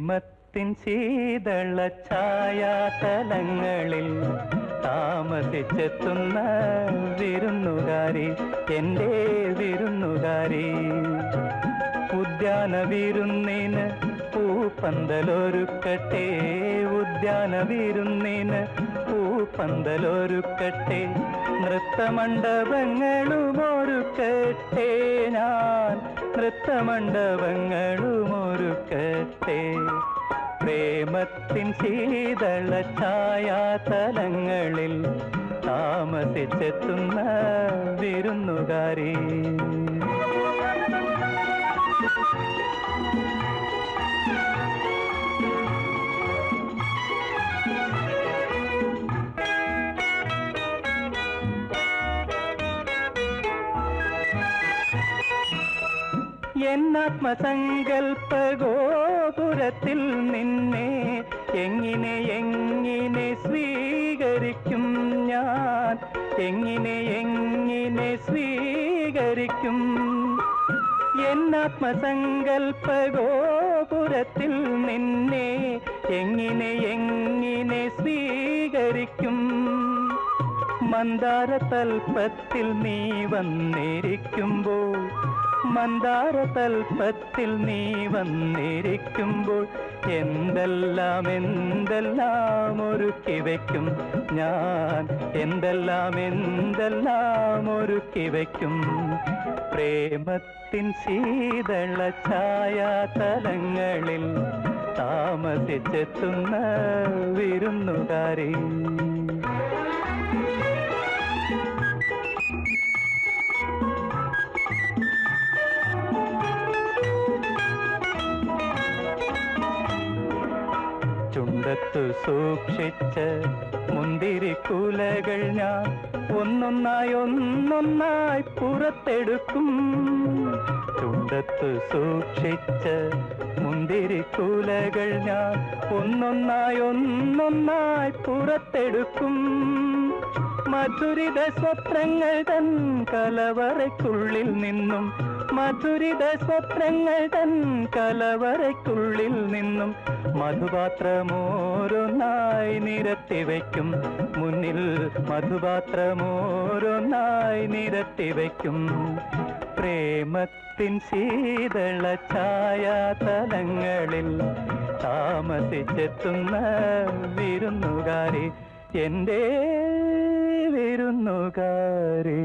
പ്രേമത്തിൻ ശീതള ഛായാതലങ്ങളിൽ താമസിച്ചെത്തുന്ന വിരുന്നുകാരി, എൻ്റെ വിരുന്നുകാരി. ഉദ്യാന വിരുന്നിന് പൂപ്പന്തലൊരുക്കട്ടെ, ഉദ്യാന വിരുന്നിന് പൂപ്പന്തലൊരുക്കട്ടെ, നൃത്തമണ്ഡപങ്ങളും ഒരുക്കട്ടെ, ഞാൻ നൃത്തമണ്ഡപങ്ങളും ഒരുക്കട്ടെ. പ്രേമത്തിൻ ശീതള ഛായാതലങ്ങളിൽ താമസിച്ചെത്തുന്ന വിരുന്നുകാരി. എന്നാത്മസങ്കൽപ്പ ഗോപുരത്തിൽ നിന്നെ എങ്ങനെ എങ്ങനെ സ്വീകരിക്കും ഞാൻ, എങ്ങനെ സ്വീകരിക്കും. എന്നാത്മസങ്കൽപ്പ ഗോപുരത്തിൽ നിന്നെ എങ്ങനെ സ്വീകരിക്കും. മന്ദാരതൽപ്പത്തിൽ നീ വന്നിരിക്കുമ്പോൾ, മന്ദാരതൽപ്പത്തിൽ നീ വന്നിരിക്കുമ്പോൾ എന്തെല്ലാം എന്തെല്ലാം ഒരുക്കി വയ്ക്കും ഞാൻ, എന്തെല്ലാം എന്തെല്ലാം ഒരുക്കി വയ്ക്കും. പ്രേമത്തിൻ ശീതള ഛായാതലങ്ങളിൽ താമസിച്ചെത്തുന്ന വിരുന്നുകാരി. ചുണ്ടത്തു സൂക്ഷിച്ച മുന്തിരിക്കുലകൾ ഞാൻ ഒന്നൊന്നായി ഒന്നൊന്നായി പുറത്തെടുക്കും. ചുണ്ടത്തു സൂക്ഷിച്ച മുന്തിരിക്കുലകൾ ഞാൻ ഒന്നൊന്നായി ഒന്നൊന്നായി പുറത്തെടുക്കും. മധുരിത സ്വപ്നങ്ങൾ തൻ കലവറയ്ക്കുള്ളിൽ നിന്നും, മധുരിത സ്വപ്നങ്ങൾ തൻ കലവറയ്ക്കുള്ളിൽ നിന്നും മധുപാത്രമോരൊന്നായി നിരത്തി വയ്ക്കും മുന്നിൽ, മധുപാത്രമോരൊന്നായി നിരത്തി വയ്ക്കും. പ്രേമത്തിൻ ശീതള ഛായാതലങ്ങളിൽ താമസിച്ചെത്തുന്ന വിരുന്നുകാരി, എൻ്റെ വിരുന്നുകാരി.